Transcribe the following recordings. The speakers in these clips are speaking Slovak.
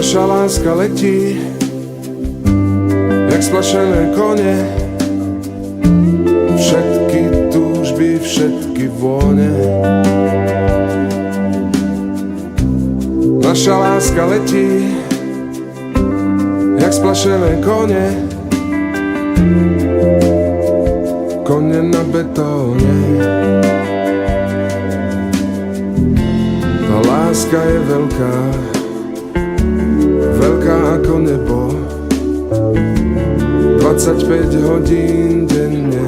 Naša láska letí jak splašené kone, všetky túžby, všetky vône. Naša láska letí jak splašené kone, kone na betóne. Tá láska je veľká, veľká ako nebo. 25 hodín denne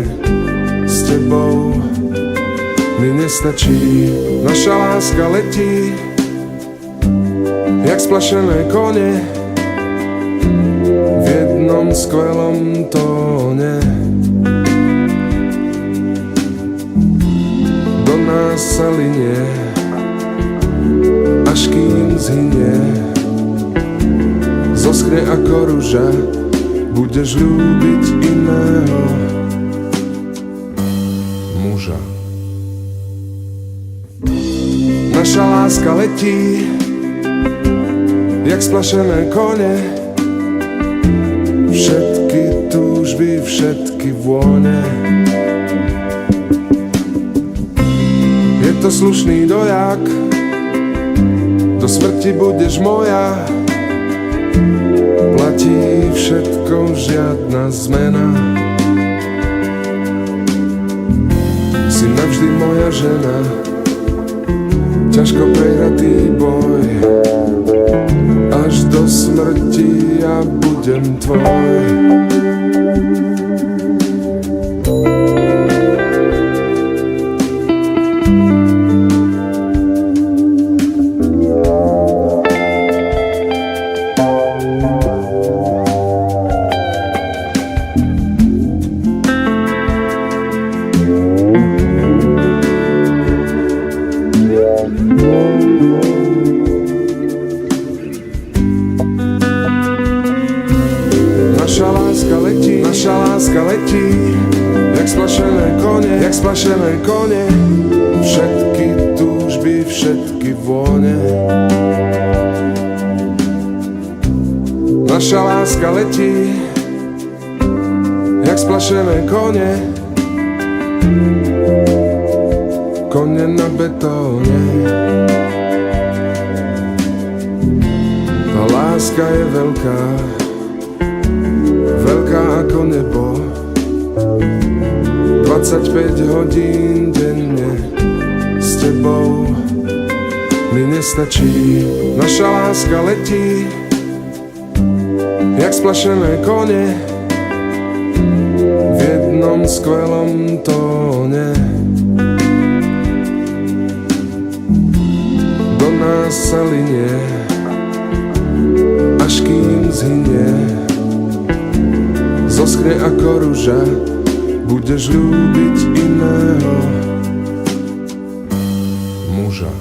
s tebou mi nestačí. Naša láska letí jak splašené kone v jednom skvelom tóne. Do nás sa linie, až kým zhynie, zoschne ako ruža, budeš ľúbiť iného muža. Naša láska letí jak splašené kone, všetky túžby, všetky vône. Je to slušný dojak, do smrti budeš moja. Platí všetko, žiadna zmena. Si navždy moja žena, ťažko prehratý boj. Až do smrti ja budem tvoj. Naša láska letí, jak splašené kone, všetky túžby, všetky vône. Naša láska letí, jak splašené kone, kone na betóne. Tá láska je veľká, veľká ako nebo. 25 hodín denne s tebou mi nestačí. Naša láska letí jak splašené kone v jednom skvelom tóne. Do nás sa linie, až kým zhynie, zoschne ako ruža, budeš ľúbiť iného muža.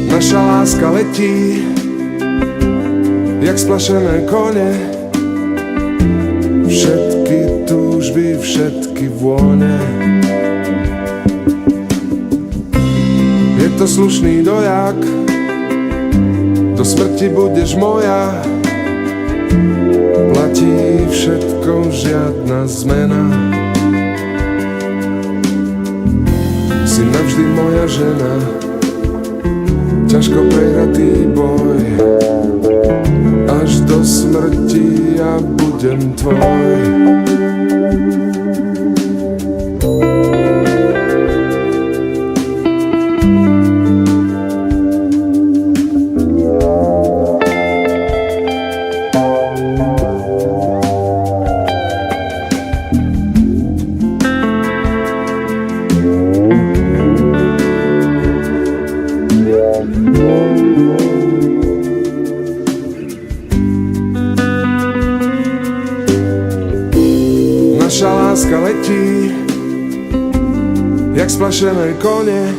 Naša láska letí jak splašené kone, všetky túžby, všetky vône. Je to slušný dojak, do smrti budeš moja. Platí všetko, žiadna zmena. Si navždy moja žena, ťažko prehratý boj. Až do smrti ja budem tvoj. Naša láska letí jak splašené kone,